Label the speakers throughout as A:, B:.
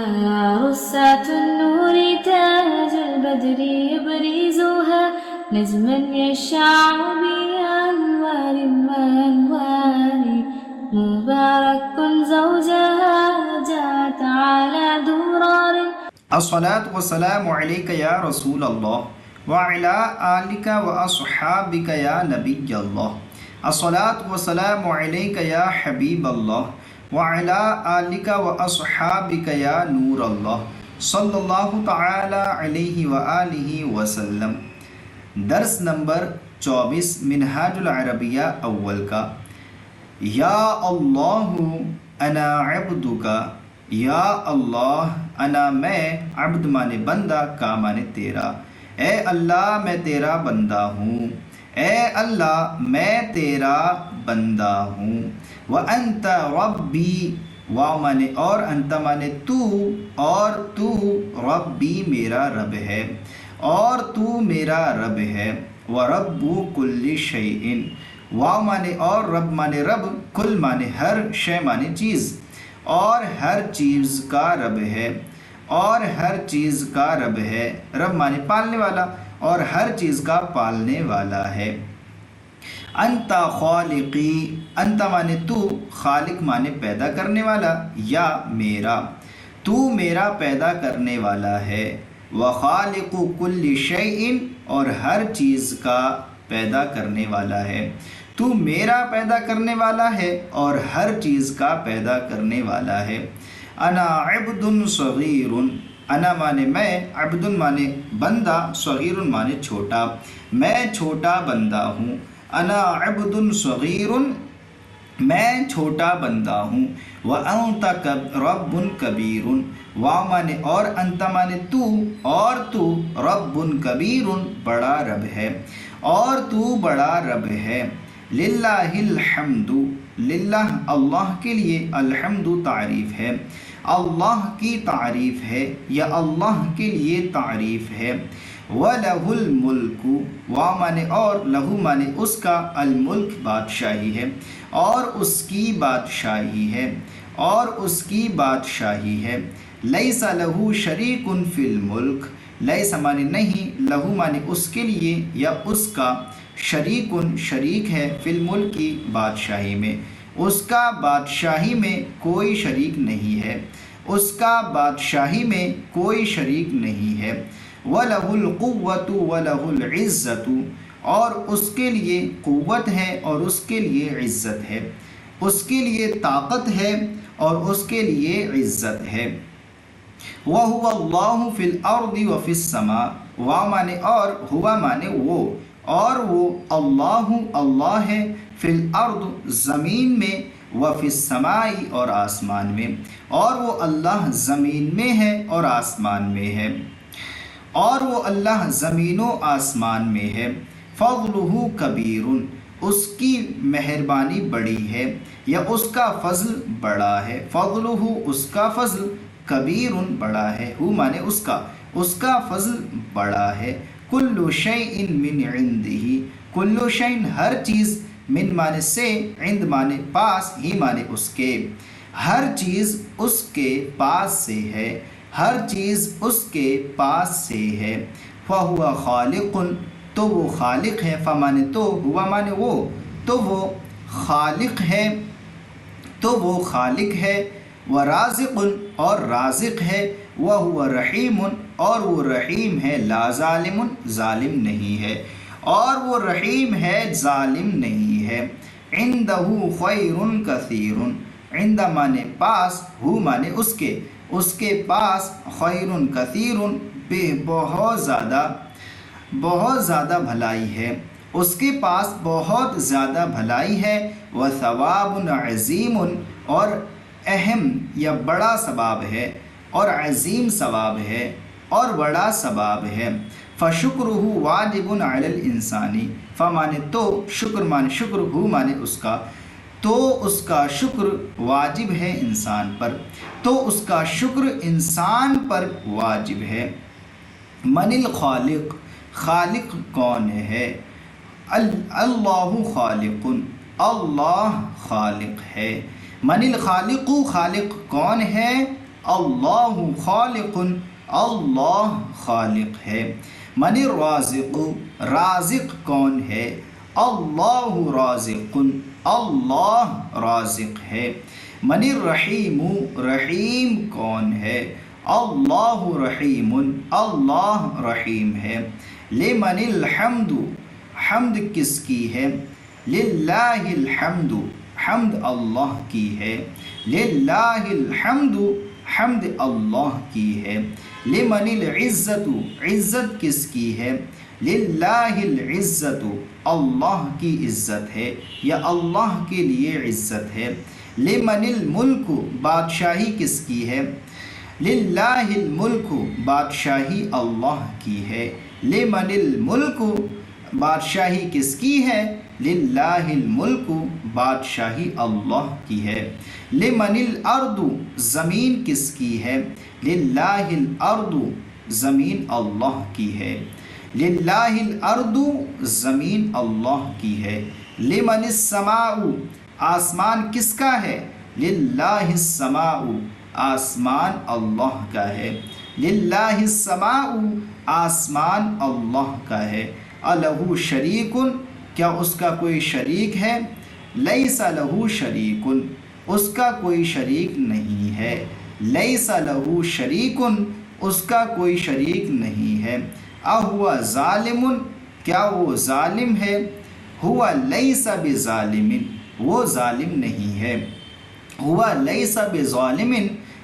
A: يا رصاة النور تاج البدر يبرزها نجما يشع بأنوار وأنوار مبارك زوجها جاءت على درار.
B: الصلاة والسلام عليك يا رسول الله وعلى آلك وأصحابك يا نبي الله. الصلاة والسلام عليك يا حبيب الله وعلى آلك وأصحابك يا نور الله صلی اللہ تعالی علیہ وآلہ وسلم. درس نمبر 24 منہاج العربیہ اول کا. یا اللہ انا عبدک، یا اللہ انا میں، عبد مانے بندہ، کا مانے تیرا. اے اللہ میں تیرا بندہ ہوں، اے اللہ میں تیرا بندہ ہوں. وَأَنْتَ رَبِّي، واو مانے اور، انت مانے تو، اور تو ربی میرا رب ہے، اور تو میرا رب ہے. وَرَبُّ كُلِّ شَيْءٍ، واو مانے اور، رب مانے رب، کل مانے ہر، شے مانے چیز، اور ہر چیز کا رب ہے، اور ہر چیز کا رب ہے. رب مانے پالنے والا، اور ہر چیز کا پالنے والا ہے. انت خالقی، انت مانے تو، خالق مانے پیدا کرنے والا، یا میرا، تو میرا پیدا کرنے والا ہے. وخالق کل شیء، اور ہر چیز کا پیدا کرنے والا ہے. تو میرا پیدا کرنے والا ہے اور ہر چیز کا پیدا کرنے والا ہے. انا عبد صغیر، انا مانے میں، عبد مانے بندہ، صغیر مانے چھوٹا، میں چھوٹا بندہ ہوں. انا عبد صغیر، میں چھوٹا بندہ ہوں. وانت رب کبیر، واو مانے اور، انت مانے تو، اور تو رب کبیر بڑا رب ہے، اور تو بڑا رب ہے. للہ الحمد، للہ اللہ کے لیے، الحمد تعریف ہے، اللہ کی تعریف ہے یا اللہ کے لیے تعریف ہے. وَلَهُ الْمُلْكُ، واو مانے اور، لہو مانے اس کا، الملک بادشاہی ہے، اور اس کی بادشاہی ہے، اور اس کی بادشاہی ہے. لیس لہو شریک فی الملک، لیس مانے نہیں، لہو مانے اس کے لیے یا اس کا، شریک شریک ہے، فی الملک کی بادشاہی میں، اس کا بادشاہی میں کوئی شریک نہیں ہے، اس کا بادشاہی میں کوئی شریک نہیں ہے. وَلَهُ الْقُوَّةُ وَلَهُ الْعِزَّةُ، اور اس کے لیے قوت ہے اور اس کے لیے عزت ہے، اس کے لیے طاقت ہے اور اس کے لیے عزت ہے. وَهُوَ اللَّهُ فِي الْأَرْضِ وَفِي السَّمَاءِ، واو مانے اور، ہوا مانے وہ، اور وہ اللہ، اللہ ہے، فی الارض زمین میں، وفی السماء اور آسمان میں، اور وہ اللہ زمین میں ہے اور آسمان میں ہے، اور وہ اللہ زمین و آسمان میں ہے. فضلہ کبیر، اس کی مہربانی بڑی ہے یا اس کا فضل بڑا ہے. فضلہ اس کا فضل، کبیر بڑا ہے، ہو مانے اس کا فضل بڑا ہے. کل شیء من عندہ، کل شیء ہر چیز، من مانے سے، عند مانے پاس، ہی مانے اس کے، ہر چیز اس کے پاس سے ہے، ہر چیز اس کے پاس سے ہے. فَهُوَ خَالِقٌ، تو وہ خالق ہے، فَمانے تو، ہوا مانے وہ، تو وہ خالق ہے، تو وہ خالق ہے. وَرَازِقٌ، اور رازق ہے. وَهُوَ رَحِيمٌ، اور وہ رحیم ہے، لا ظالم، ظالم نہیں ہے، اور وہ رحیم ہے، ظالم نہیں ہے. عِندَهُ خَيْرٌ كَثِيرٌ، عند مانے پاس، ہو مانے اس کے پاس، خیر کثیر بہت زیادہ بھلائی ہے، اس کے پاس بہت زیادہ بھلائی ہے. وثواب عظیم، اور اہم یا بڑا ثواب ہے، اور عظیم ثواب ہے، اور بڑا ثواب ہے. فشکرہ واجب علی الانسان، فمانے تو، شکر مانے شکر، ہو مانے اس کا، تو اس کا شکر واجب ہے انسان پر، تو اس کا شکر انسان پر واجب ہے. من الخالق، خالق کون ہے؟ اللہ خالق، اللہ خالق ہے. من الخالق، خالق کون ہے؟ اللہ خالق، اللہ خالق ہے۔ من الرازق، رازق کون ہے؟ اللہ رازق، اللہ رازق ہے۔ من الرحیم، رحیم کون ہے؟ اللہ رحیم، اللہ رحیم ہے۔ لمن الحمد، حمد کس کی ہے؟ للہ الحمد، حمد اللہ کی ہے۔ للہ الحمد، حمد اللہ کی ہے۔ لمن العزت، عزت کس کی ہے؟ للہ العزت، اللہ کی عزت ہے یا اللہ کے لیے عزت ہے۔ لمن الملک، بادشاہی کس کی ہے؟ للہ الملک، بادشاہی اللہ کی ہے۔ لمن الملک، بادشاہی کس کی ہے؟ للہ الملک، بادشاہی اللہ کی ہے۔ لمن الارض، زمین کس کی ہے؟ للہ الارض، زمین اللہ کی ہے۔ للہ الارض، زمین اللہ کی ہے۔ لمن السماء، آسمان کس کا ہے؟ للہ السماء، آسمان اللہ کا ہے۔ للہ السماء، آسمان اللہ کا ہے۔ الہ شریک، کیا اس کا کوئی شریک ہے؟ لیس لہ شریک، اس کا کوئی شریک نہیں ہے۔ لیس لہ شریک، اس کا کوئی شریک نہیں ہے۔ اہو ظالم، کیا وہ ظالم ہے؟ ہوا لیس بظالم، وہ ظالم نہیں ہے۔ ہوا لیس بظالم،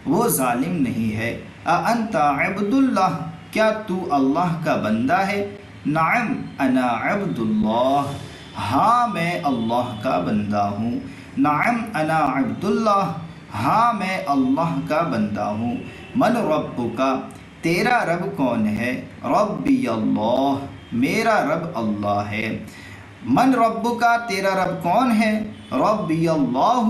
B: وہ ظالم نہیں ہے۔ اانت عبد اللہ، کیا تو اللہ کا بندہ ہے؟ نعم انا عبد اللہ، ہاں میں اللہ کا بندہ ہوں۔ نعم انا عبد اللہ، ہاں میں اللہ کا بندہ ہوں۔ من ربک، تیرا رب کون ہے؟ ربی اللہ، میرا رب اللہ ہے۔ من ربک، تیرا رب کون ہے؟ ربی اللہ،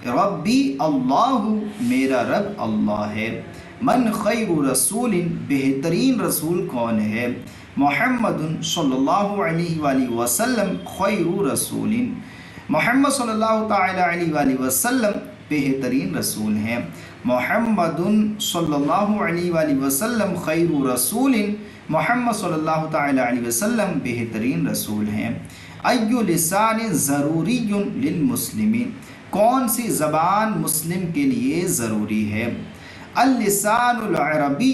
B: ربی اللہ، میرا رب اللہ ہے۔ من خیر رسول، بہترین رسول کون ہے؟ محمد صلی اللہ علیہ وآلہ وسلم خیر رسول، محمد صلی اللہ تعالی علیہ وآلہ وسلم بہترین رسول ہیں۔ محمد صلی اللہ علیہ وآلہ وسلم خیر رسول، محمد صلی اللہ تعالی علیہ وسلم بہترین رسول ہیں۔ ایو لسان ضروری للمسلمین، کون سی زبان مسلم کے لیے ضروری ہے؟ اللسان العربی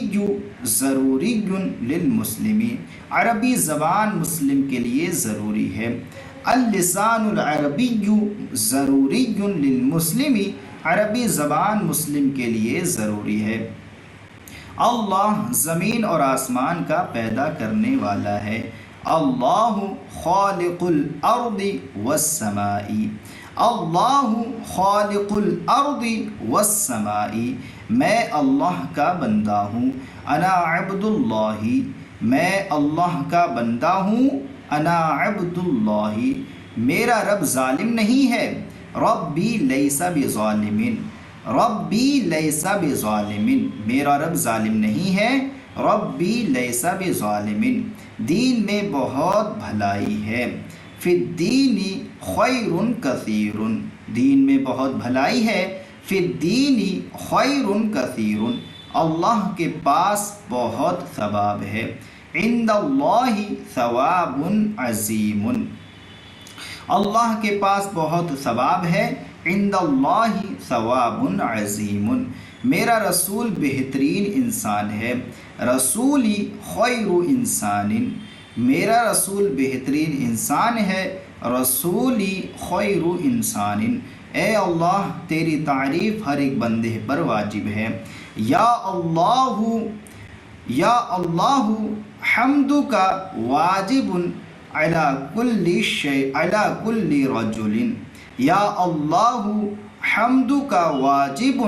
B: ضروری للمسلمین، عربی زبان مسلم کے لیے ضروری ہے۔ اللسان العربی ضروری للمسلم، عربی زبان مسلم کے لیے ضروری ہے۔ اللہ زمین اور آسمان کا پیدا کرنے والا ہے۔ اللہ خالق الارض والسماء، اللہ خالق الارض والسماء، میں اللہ کا بندہ ہوں۔ انا عبد اللہ، میں اللہ کا بندہ ہوں۔ انا عبد اللہ، میرا رب ظالم نہیں ہے۔ ربی لیس بظالم، ربی لیس بظالم، میرا رب ظالم نہیں ہے۔ ربی لیس بظالم، دین میں بہت بھلائی ہے۔ فی الدین خیر کثیر، دین میں بہت بھلائی ہے۔ فی الدین خیر کثیر، اللہ کے پاس بہت ثواب ہے۔ عند اللہ ثواب عظیم، اللہ کے پاس بہت ثواب ہے۔ عند اللہ ثواب عظیم، میرا رسول بہترین انسان ہے۔ رسولی خیر انسان، میرا رسول بہترین انسان ہے۔ رسولی خیر انسان، اے اللہ تیری تعریف ہر ایک بندے پر واجب ہے۔ یا اللہ، یا اللہ حمدک واجب علی کل شیء علی کل رجل، یا اللہ حمدک واجب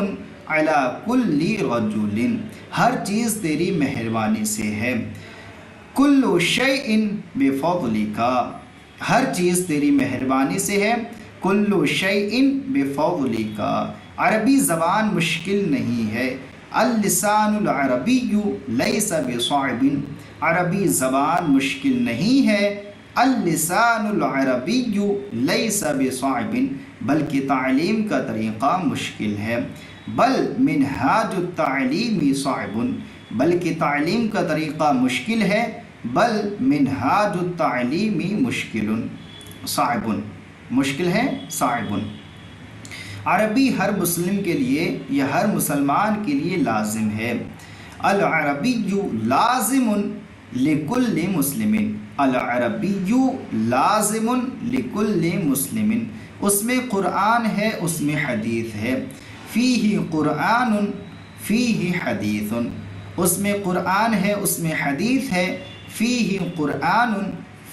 B: علی کل رجل، ہر چیز تیری مہربانی سے ہے۔ کل شیء بفضلک، ہر چیز تیری مہربانی سے ہے۔ کل شیء بفضلک، عربی زبان مشکل نہیں ہے۔ اللسان العربی لیس بصعب، عربی زبان مشکل نہیں ہے۔ اللسان العربی لیس بصعب، بلکہ تعلیم کا طریقہ مشکل ہے۔ بل منہاج التعلیم صعب، بلکہ تعلیم کا طریقہ مشکل ہے، بل منہاج التعلیم مشکل صعب، مشکل ہے صعب۔ عربی ہر مسلم کے لیے یا ہر مسلمان کے لیے لازم ہے۔ العربی لازم لکل مسلم، العربی لازم لکل مسلم، اس میں قرآن ہے، اس میں حدیث ہے۔ فیہ قرآن فیہ حدیث، اس میں قرآن ہے، اس میں حدیث ہے۔ فیہ قرآن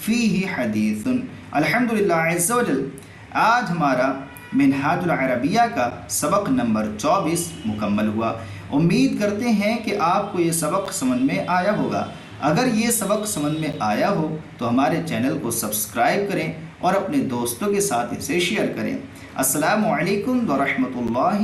B: فیہ حدیث۔ الحمدللہ عز و جل، آج ہمارا منہاج العربیہ کا سبق نمبر 24 مکمل ہوا۔ امید کرتے ہیں کہ آپ کو یہ سبق سمجھ میں آیا ہوگا۔ اگر یہ سبق سمجھ میں آیا ہو تو ہمارے چینل کو سبسکرائب کریں اور اپنے دوستوں کے ساتھ اسے شیئر کریں۔ السلام علیکم ورحمۃ اللہ